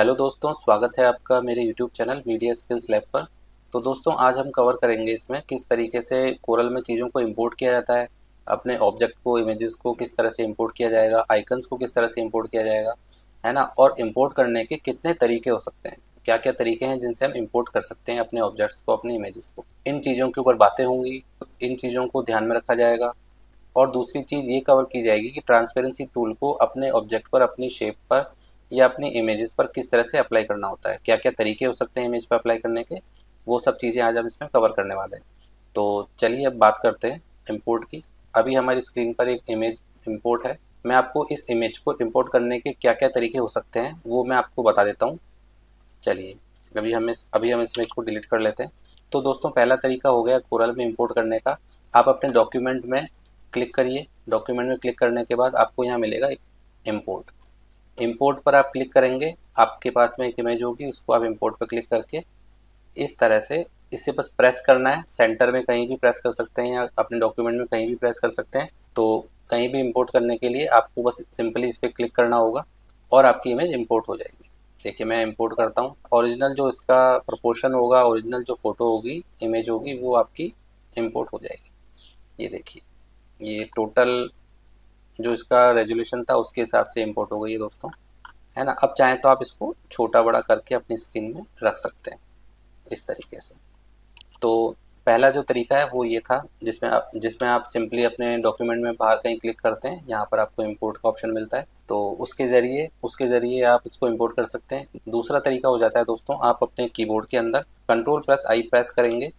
Hello दोस्तों, स्वागत है आपका मेरे YouTube channel media skills lab पर। तो दोस्तों आज हम कवर करेंगे इसमें किस तरीके से कोरल में चीज़ों को इंपोर्ट किया जाता है, अपने ऑब्जेक्ट को, इमेजेस को किस तरह से इंपोर्ट किया जाएगा, आइकन्स को किस तरह से इंपोर्ट किया जाएगा, है ना। और इंपोर्ट करने के कितने तरीके हो सकते हैं, क्या क्या तरीके हैं जिनसे हम इंपोर्ट कर सकते हैं अपने ऑब्जेक्ट्स को, अपनी इमेजेस को। इन चीज़ों के ऊपर बातें होंगी, इन चीज़ों को ध्यान में रखा जाएगा। और दूसरी चीज़ ये कवर की जाएगी कि ट्रांसपेरेंसी टूल को अपने ऑब्जेक्ट पर, अपनी शेप पर या अपनी इमेजेस पर किस तरह से अप्लाई करना होता है, क्या क्या तरीके हो सकते हैं इमेज पर अप्लाई करने के। वो सब चीज़ें आज हम इसमें कवर करने वाले हैं। तो चलिए अब बात करते हैं इंपोर्ट की। अभी हमारी स्क्रीन पर एक इमेज इंपोर्ट है। मैं आपको इस इमेज को इंपोर्ट करने के क्या क्या तरीके हो सकते हैं वो मैं आपको बता देता हूँ। चलिए अभी हम इस इमेज को डिलीट कर लेते हैं। तो दोस्तों पहला तरीका हो गया कोरल में इंपोर्ट करने का। आप अपने डॉक्यूमेंट में क्लिक करिए। डॉक्यूमेंट में क्लिक करने के बाद आपको यहाँ मिलेगा एक इम्पोर्ट। इंपोर्ट पर आप क्लिक करेंगे, आपके पास में एक इमेज होगी, उसको आप इंपोर्ट पर क्लिक करके इस तरह से इसे बस प्रेस करना है। सेंटर में कहीं भी प्रेस कर सकते हैं या अपने डॉक्यूमेंट में कहीं भी प्रेस कर सकते हैं। तो कहीं भी इंपोर्ट करने के लिए आपको बस सिंपली इस पर क्लिक करना होगा और आपकी इमेज इंपोर्ट हो जाएगी। देखिए मैं इंपोर्ट करता हूँ। ओरिजिनल जो इसका प्रोपोर्शन होगा, ओरिजिनल जो फ़ोटो होगी, इमेज होगी, वो आपकी इंपोर्ट हो जाएगी। ये देखिए, ये टोटल जो इसका रेजोल्यूशन था उसके हिसाब से इंपोर्ट हो गई है दोस्तों, है ना। अब चाहें तो आप इसको छोटा बड़ा करके अपनी स्क्रीन में रख सकते हैं इस तरीके से। तो पहला जो तरीका है वो ये था, जिसमें आप सिंपली अपने डॉक्यूमेंट में बाहर कहीं क्लिक करते हैं, यहाँ पर आपको इंपोर्ट का ऑप्शन मिलता है, तो उसके ज़रिए आप इसको इंपोर्ट कर सकते हैं। दूसरा तरीका हो जाता है दोस्तों, आप अपने कीबोर्ड के अंदर कंट्रोल+I प्रेस करेंगे।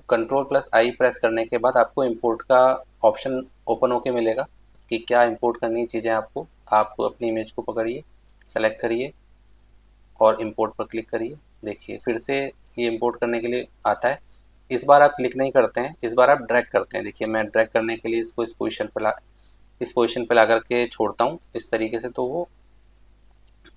कंट्रोल+I प्रेस करने के बाद आपको इंपोर्ट का ऑप्शन ओपन होके मिलेगा कि क्या इंपोर्ट करनी चीज़ें आपको। आप अपनी इमेज को पकड़िए, सेलेक्ट करिए और इंपोर्ट पर क्लिक करिए। देखिए फिर से ये इंपोर्ट करने के लिए आता है। इस बार आप क्लिक नहीं करते हैं, इस बार आप ड्रैग करते हैं। देखिए मैं ड्रैग करने के लिए इसको इस पोजीशन पे ला करके छोड़ता हूँ इस तरीके से। तो वो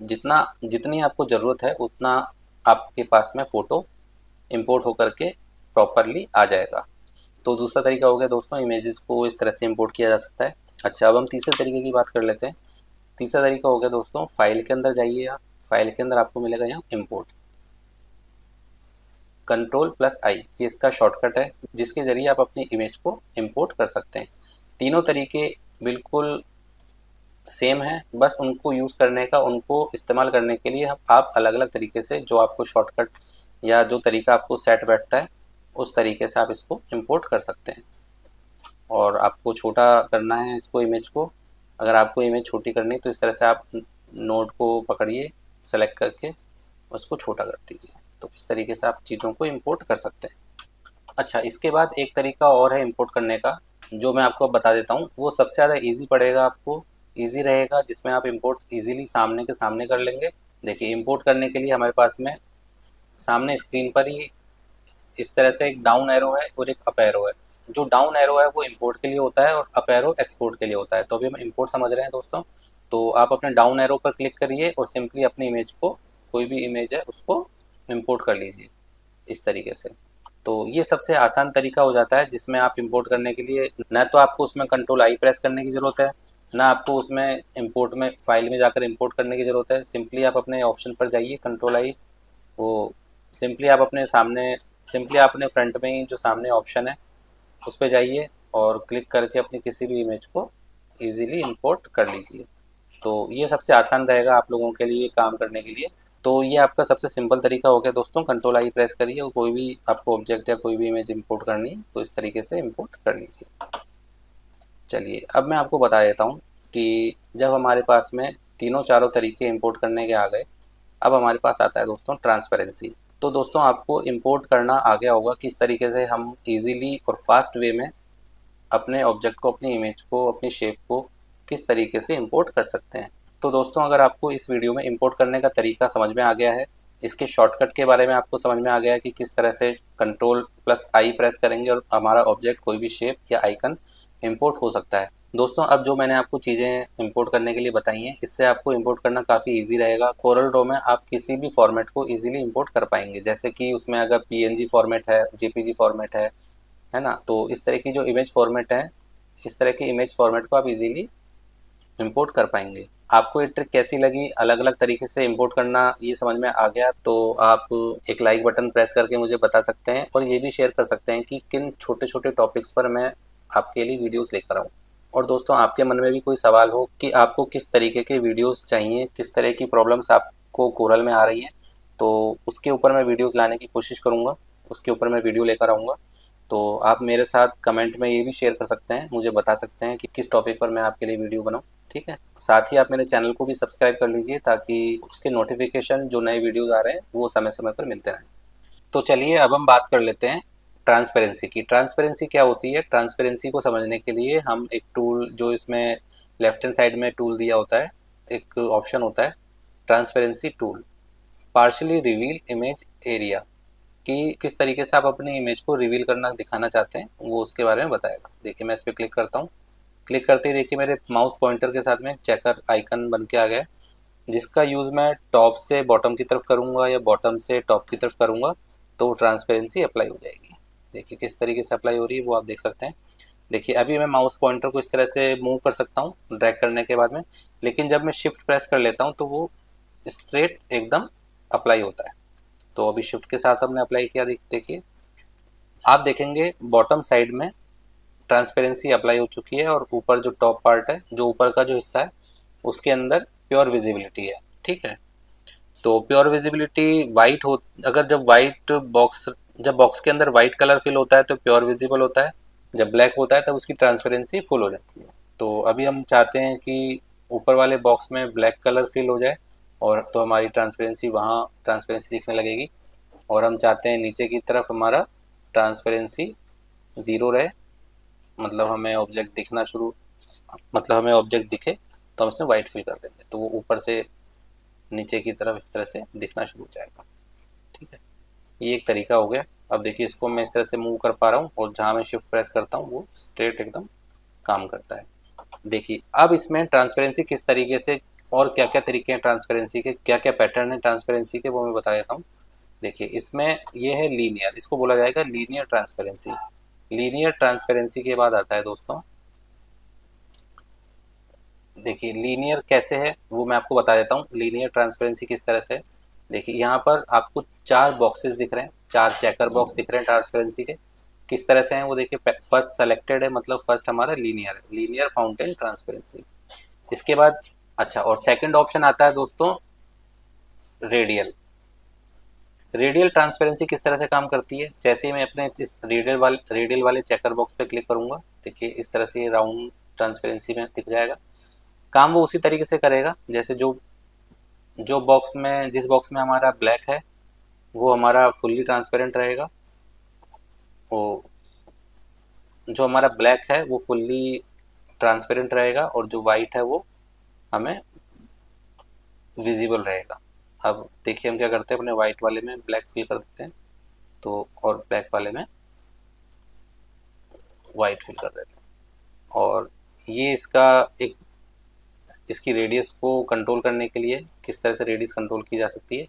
जितनी आपको ज़रूरत है उतना आपके पास में फ़ोटो इंपोर्ट होकर के प्रॉपरली आ जाएगा। तो दूसरा तरीका हो गया दोस्तों, इमेजेस को इस तरह से इंपोर्ट किया जा सकता है। अच्छा, अब हम तीसरे तरीके की बात कर लेते हैं। तीसरा तरीका हो गया दोस्तों, फाइल के अंदर जाइए आप। फाइल के अंदर आपको मिलेगा यहाँ इंपोर्ट। कंट्रोल+I ये इसका शॉर्टकट है जिसके ज़रिए आप अपनी इमेज को इंपोर्ट कर सकते हैं। तीनों तरीके बिल्कुल सेम है, बस उनको यूज़ करने का, उनको इस्तेमाल करने के लिए आप अलग अलग तरीके से, जो आपको शॉर्टकट या जो तरीका आपको सेट बैठता है उस तरीके से आप इसको इंपोर्ट कर सकते हैं। और आपको छोटा करना है इसको, इमेज को, अगर आपको इमेज छोटी करनी है तो इस तरह से आप नोड को पकड़िए, सेलेक्ट करके उसको छोटा कर दीजिए। तो इस तरीके से आप चीज़ों को इंपोर्ट कर सकते हैं। अच्छा, इसके बाद एक तरीका और है इंपोर्ट करने का, जो मैं आपको बता देता हूँ। वो सबसे ज़्यादा ईजी पड़ेगा आपको, ईजी रहेगा, जिसमें आप इंपोर्ट ईजिली सामने के सामने कर लेंगे। देखिए इंपोर्ट करने के लिए हमारे पास में सामने स्क्रीन पर ही इस तरह से एक डाउन एरो है और एक अप एरो है। जो डाउन एरो है वो इंपोर्ट के लिए होता है और अप एरो एक्सपोर्ट के लिए होता है। तो अभी हम इंपोर्ट समझ रहे हैं दोस्तों। तो आप अपने डाउन एरो पर क्लिक करिए और सिंपली अपनी इमेज को, कोई भी इमेज है उसको इंपोर्ट कर लीजिए इस तरीके से। तो ये सबसे आसान तरीका हो जाता है, जिसमें आप इंपोर्ट करने के लिए न तो आपको उसमें कंट्रोल+I प्रेस करने की ज़रूरत है, ना आपको उसमें इंपोर्ट में फाइल में जाकर इंपोर्ट करने की ज़रूरत है। सिंपली आप अपने ऑप्शन पर जाइए, कंट्रोल+I, वो सिंपली आप अपने फ्रंट में ही जो सामने ऑप्शन है उस पर जाइए और क्लिक करके अपनी किसी भी इमेज को ईजिली इंपोर्ट कर लीजिए। तो ये सबसे आसान रहेगा आप लोगों के लिए काम करने के लिए। तो ये आपका सबसे सिंपल तरीका हो गया दोस्तों, कंट्रोल+I प्रेस करिए और कोई भी आपको ऑब्जेक्ट या कोई भी इमेज इंपोर्ट करनी है तो इस तरीके से इंपोर्ट कर लीजिए। चलिए अब मैं आपको बता देता हूँ कि जब हमारे पास में तीनों चारों तरीके इंपोर्ट करने के आ गए, अब हमारे पास आता है दोस्तों ट्रांसपेरेंसी। तो दोस्तों आपको इंपोर्ट करना आ गया होगा किस तरीके से हम इजीली और फास्ट वे में अपने ऑब्जेक्ट को, अपनी इमेज को, अपनी शेप को किस तरीके से इंपोर्ट कर सकते हैं। तो दोस्तों अगर आपको इस वीडियो में इंपोर्ट करने का तरीका समझ में आ गया है, इसके शॉर्टकट के बारे में आपको समझ में आ गया है कि किस तरह से कंट्रोल+I प्रेस करेंगे और हमारा ऑब्जेक्ट, कोई भी शेप या आइकन इंपोर्ट हो सकता है। दोस्तों अब जो मैंने आपको चीज़ें इंपोर्ट करने के लिए बताई हैं, इससे आपको इंपोर्ट करना काफ़ी इजी रहेगा। कोरल ड्रॉ में आप किसी भी फॉर्मेट को इजीली इंपोर्ट कर पाएंगे, जैसे कि उसमें अगर PNG फॉर्मेट है, JPG फॉर्मेट है ना। तो इस तरह की जो इमेज फॉर्मेट है, इस तरह की इमेज फॉर्मेट को आप इजीली इंपोर्ट कर पाएंगे। आपको ये ट्रिक कैसी लगी, अलग अलग तरीके से इंपोर्ट करना ये समझ में आ गया तो आप एक लाइक बटन प्रेस करके मुझे बता सकते हैं और ये भी शेयर कर सकते हैं कि किन छोटे छोटे टॉपिक्स पर मैं आपके लिए वीडियोस लेकर आऊँ। और दोस्तों, आपके मन में भी कोई सवाल हो कि आपको किस तरीके के वीडियोस चाहिए, किस तरह की प्रॉब्लम्स आपको कोरल में आ रही हैं, तो उसके ऊपर मैं वीडियोस लाने की कोशिश करूँगा, उसके ऊपर मैं वीडियो लेकर आऊँगा। तो आप मेरे साथ कमेंट में ये भी शेयर कर सकते हैं, मुझे बता सकते हैं कि किस टॉपिक पर मैं आपके लिए वीडियो बनाऊँ। ठीक है, साथ ही आप मेरे चैनल को भी सब्सक्राइब कर लीजिए ताकि उसके नोटिफिकेशन जो नए वीडियोज़ आ रहे हैं वो समय समय पर मिलते रहें। तो चलिए अब हम बात कर लेते हैं ट्रांसपेरेंसी की। ट्रांसपेरेंसी क्या होती है? ट्रांसपेरेंसी को समझने के लिए हम एक टूल, जो इसमें लेफ्ट हैंड साइड में टूल दिया होता है, एक ऑप्शन होता है transparency tool, partially reveal image area, कि किस तरीके से आप अपनी इमेज को रिवील करना दिखाना चाहते हैं वो उसके बारे में बताएगा। देखिए मैं इस पर क्लिक करता हूँ। क्लिक करते ही देखिए मेरे माउस पॉइंटर के साथ में एक चेकर आइकन बन के आ गया, जिसका यूज़ मैं टॉप से बॉटम की तरफ करूँगा या बॉटम से टॉप की तरफ करूँगा तो ट्रांसपेरेंसी अप्लाई हो जाएगी। देखिए किस तरीके से अप्लाई हो रही है वो आप देख सकते हैं। देखिए अभी मैं माउस पॉइंटर को इस तरह से मूव कर सकता हूँ ड्रैग करने के बाद में, लेकिन जब मैं शिफ्ट प्रेस कर लेता हूँ तो वो स्ट्रेट एकदम अप्लाई होता है। तो अभी शिफ्ट के साथ हमने अप्लाई किया, देखिए आप देखेंगे बॉटम साइड में ट्रांसपेरेंसी अप्लाई हो चुकी है और ऊपर जो टॉप पार्ट है, जो ऊपर का जो हिस्सा है, उसके अंदर प्योर विजिबिलिटी है। ठीक है, तो प्योर विजिबिलिटी वाइट हो, अगर जब बॉक्स के अंदर वाइट कलर फिल होता है तो प्योर विजिबल होता है, जब ब्लैक होता है तब उसकी ट्रांसपेरेंसी फुल हो जाती है। तो अभी हम चाहते हैं कि ऊपर वाले बॉक्स में ब्लैक कलर फिल हो जाए और तो हमारी ट्रांसपेरेंसी वहाँ ट्रांसपेरेंसी दिखने लगेगी, और हम चाहते हैं नीचे की तरफ हमारा ट्रांसपेरेंसी ज़ीरो रहे, मतलब हमें ऑब्जेक्ट दिखना शुरू, मतलब हमें ऑब्जेक्ट दिखे तो हम इसमें वाइट फिल कर देंगे तो वो ऊपर से नीचे की तरफ इस तरह से दिखना शुरू हो जाएगा। ठीक है, ये एक तरीका हो गया। अब देखिए इसको मैं इस तरह से मूव कर पा रहा हूँ और जहाँ मैं शिफ्ट प्रेस करता हूँ वो स्ट्रेट एकदम काम करता है। देखिए अब इसमें ट्रांसपेरेंसी किस तरीके से और क्या क्या तरीके हैं ट्रांसपेरेंसी के, क्या क्या पैटर्न है ट्रांसपेरेंसी के, वो मैं बता देता हूँ। देखिए इसमें ये है लीनियर, इसको बोला जाएगा लीनियर ट्रांसपेरेंसी। लीनियर ट्रांसपेरेंसी के बाद आता है दोस्तों, देखिए लीनियर कैसे है वो मैं आपको बता देता हूँ। लीनियर ट्रांसपेरेंसी किस तरह से है, देखिए यहाँ पर आपको 4 बॉक्सेस दिख रहे हैं, 4 चेकर बॉक्स दिख रहे हैं ट्रांसपेरेंसी के। किस तरह से हैं वो देखिए, फर्स्ट सेलेक्टेड है, मतलब फर्स्ट हमारा लीनियर है, लीनियर फाउंटेन ट्रांसपेरेंसी। इसके बाद अच्छा, और सेकंड ऑप्शन आता है दोस्तों रेडियल। रेडियल ट्रांसपेरेंसी किस तरह से काम करती है, जैसे ही मैं अपने इस रेडियल वाले चेकर बॉक्स पे क्लिक करूंगा, देखिए इस तरह से राउंड ट्रांसपेरेंसी में दिख जाएगा। काम वो उसी तरीके से करेगा जैसे जो जो बॉक्स में जिस बॉक्स में हमारा ब्लैक है वो हमारा फुल्ली ट्रांसपेरेंट रहेगा, वो जो हमारा ब्लैक है वो फुल्ली ट्रांसपेरेंट रहेगा और जो वाइट है वो हमें विजिबल रहेगा। अब देखिए हम क्या करते हैं, अपने वाइट वाले में ब्लैक फिल कर देते हैं तो, और ब्लैक वाले में वाइट फिल कर देते हैं। और ये इसका एक, इसकी रेडियस को कंट्रोल करने के लिए किस तरह से रेडियस कंट्रोल की जा सकती है,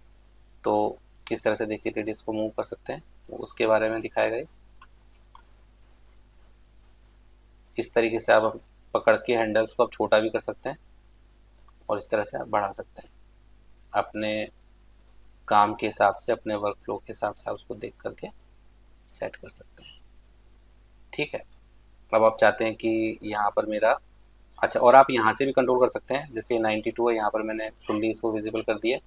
तो किस तरह से देखिए रेडियस को मूव कर सकते हैं उसके बारे में दिखाया गया। इस तरीके से आप पकड़ के हैंडल्स को आप छोटा भी कर सकते हैं और इस तरह से आप बढ़ा सकते हैं, अपने काम के हिसाब से, अपने वर्क फ्लो के हिसाब से आप उसको देख करके सेट कर सकते हैं। ठीक है, अब आप चाहते हैं कि यहाँ पर मेरा, अच्छा, और आप यहाँ से भी कंट्रोल कर सकते हैं, जैसे 92 है, यहाँ पर मैंने फुल्ली इसको विजिबल कर दिया,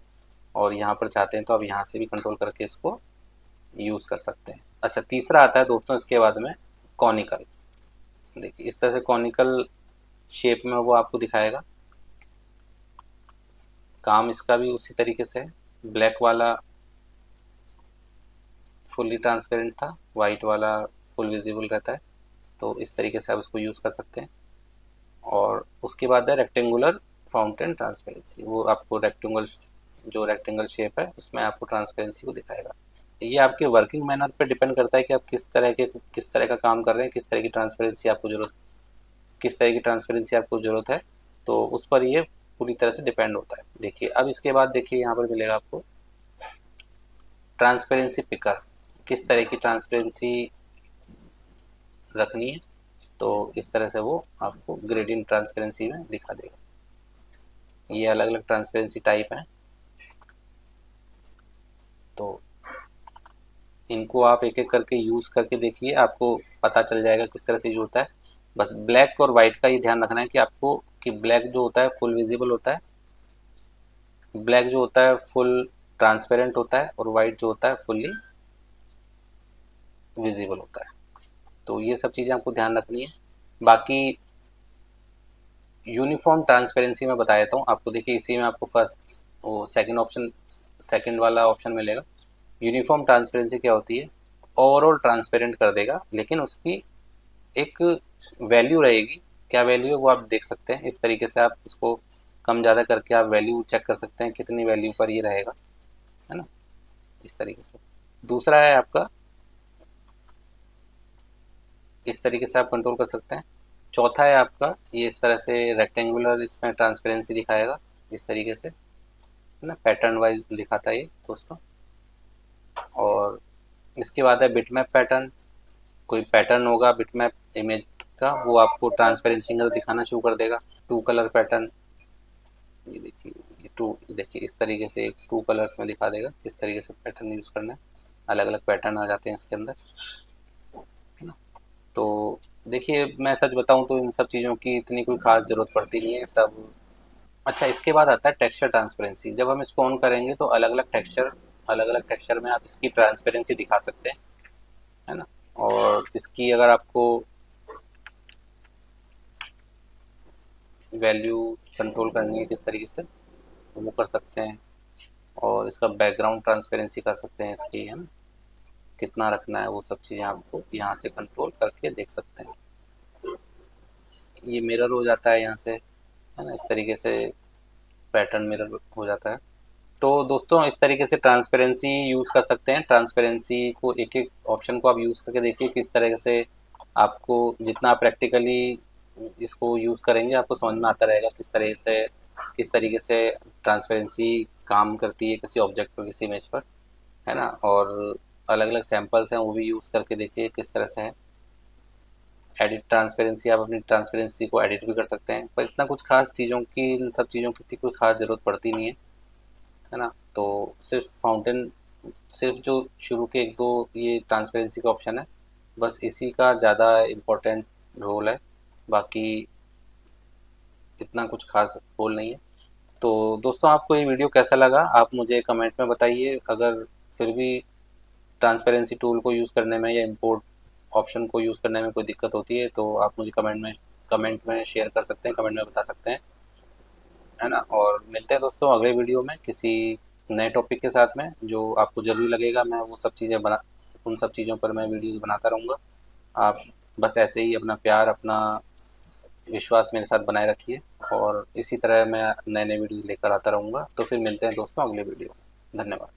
और यहाँ पर चाहते हैं तो आप यहाँ से भी कंट्रोल करके इसको यूज़ कर सकते हैं। अच्छा, तीसरा आता है दोस्तों इसके बाद में कॉनिकल। देखिए इस तरह से कॉनिकल शेप में वो आपको दिखाएगा। काम इसका भी उसी तरीके से है, ब्लैक वाला फुल्ली ट्रांसपेरेंट था, वाइट वाला फुल विजिबल रहता है, तो इस तरीके से आप इसको यूज़ कर सकते हैं। और उसके बाद है रेक्टेंगुलर फाउंटेन ट्रांसपेरेंसी, वो आपको रेक्टेंगल शेप है उसमें आपको ट्रांसपेरेंसी को दिखाएगा। ये आपके वर्किंग मैनर पे डिपेंड करता है कि आप किस तरह का काम कर रहे हैं, किस तरह की ट्रांसपेरेंसी आपको ज़रूरत है, तो उस पर ये पूरी तरह से डिपेंड होता है। देखिए अब इसके बाद देखिए यहाँ पर मिलेगा आपको ट्रांसपेरेंसी पिकर, किस तरह की ट्रांसपेरेंसी रखनी है, तो इस तरह से वो आपको ग्रेडियंट ट्रांसपेरेंसी में दिखा देगा। ये अलग अलग ट्रांसपेरेंसी टाइप हैं, तो इनको आप एक एक करके यूज़ करके देखिए, आपको पता चल जाएगा किस तरह से यूज होता है। बस ब्लैक और वाइट का ये ध्यान रखना है कि आपको कि ब्लैक जो होता है फुल विजिबल होता है, ब्लैक जो होता है फुल ट्रांसपेरेंट होता है, और वाइट जो होता है फुल्ली विजिबल होता है। तो ये सब चीज़ें आपको ध्यान रखनी है। बाकी यूनिफॉर्म ट्रांसपेरेंसी में बता देता हूँ आपको। देखिए इसी में आपको फर्स्ट वो सेकंड ऑप्शन, सेकंड वाला ऑप्शन मिलेगा। यूनिफॉर्म ट्रांसपेरेंसी क्या होती है, ओवरऑल ट्रांसपेरेंट कर देगा, लेकिन उसकी एक वैल्यू रहेगी। क्या वैल्यू है वो आप देख सकते हैं। इस तरीके से आप इसको कम ज़्यादा करके आप वैल्यू चेक कर सकते हैं कितनी वैल्यू पर ये रहेगा, है ना, इस तरीके से। दूसरा है आपका, इस तरीके से आप कंट्रोल कर सकते हैं। चौथा है आपका, ये इस तरह से रेक्टेंगुलर इसमें ट्रांसपेरेंसी दिखाएगा, इस तरीके से, है ना, पैटर्न वाइज दिखाता है ये दोस्तों। और इसके बाद है बिटमैप पैटर्न। कोई पैटर्न होगा बिटमैप इमेज का, वो आपको ट्रांसपेरेंसी का दिखाना शुरू कर देगा। टू कलर पैटर्न, ये देखिए, ये टू, देखिए इस तरीके से एक टू कलर्स में दिखा देगा। इस तरीके से पैटर्न यूज़ करना है, अलग अलग पैटर्न आ जाते हैं इसके अंदर, है ना। तो देखिए मैं सच बताऊं तो इन सब चीज़ों की इतनी कोई ख़ास ज़रूरत पड़ती नहीं है सब। अच्छा, इसके बाद आता है टेक्सचर ट्रांसपेरेंसी। जब हम इसको ऑन करेंगे तो अलग अलग टेक्सचर में आप इसकी ट्रांसपेरेंसी दिखा सकते हैं, है ना। और इसकी अगर आपको वैल्यू कंट्रोल करनी है किस तरीके से, तो वो कर सकते हैं। और इसका बैकग्राउंड ट्रांसपेरेंसी कर सकते हैं इसकी, है ना, कितना रखना है वो सब चीज़ें आपको यहाँ से कंट्रोल करके देख सकते हैं। ये मिरर हो जाता है यहाँ से, है ना, इस तरीके से पैटर्न मिरर हो जाता है। तो दोस्तों इस तरीके से ट्रांसपेरेंसी यूज़ कर सकते हैं। ट्रांसपेरेंसी को एक एक ऑप्शन को आप यूज़ करके देखिए किस तरह से आपको, जितना प्रैक्टिकली इसको यूज़ करेंगे आपको समझ में आता रहेगा किस तरीके से ट्रांसपेरेंसी काम करती है किसी ऑब्जेक्ट पर, किसी इमेज पर, है ना। और अलग अलग सैम्पल्स हैं वो भी यूज़ करके देखिए किस तरह से है। एडिट ट्रांसपेरेंसी, आप अपनी ट्रांसपेरेंसी को एडिट भी कर सकते हैं, पर इतना कुछ खास चीज़ों की, इन सब चीज़ों की इतनी कोई खास ज़रूरत पड़ती नहीं है ना। तो सिर्फ फाउंटेन, सिर्फ जो शुरू के एक दो ये ट्रांसपेरेंसी का ऑप्शन है, बस इसी का ज़्यादा इम्पोर्टेंट रोल है, बाकी इतना कुछ खास रोल नहीं है। तो दोस्तों आपको ये वीडियो कैसा लगा आप मुझे कमेंट में बताइए। अगर फिर भी ट्रांसपेरेंसी टूल को यूज़ करने में या इंपोर्ट ऑप्शन को यूज़ करने में कोई दिक्कत होती है तो आप मुझे कमेंट में शेयर कर सकते हैं, कमेंट में बता सकते हैं, है ना। और मिलते हैं दोस्तों अगले वीडियो में किसी नए टॉपिक के साथ में, जो आपको ज़रूरी लगेगा। मैं वो सब चीज़ें बना उन सब चीज़ों पर मैं वीडियोज़ बनाता रहूँगा। आप बस ऐसे ही अपना प्यार, अपना विश्वास मेरे साथ बनाए रखिए, और इसी तरह मैं नए नए वीडियोज़ लेकर आता रहूँगा। तो फिर मिलते हैं दोस्तों अगले वीडियो में। धन्यवाद।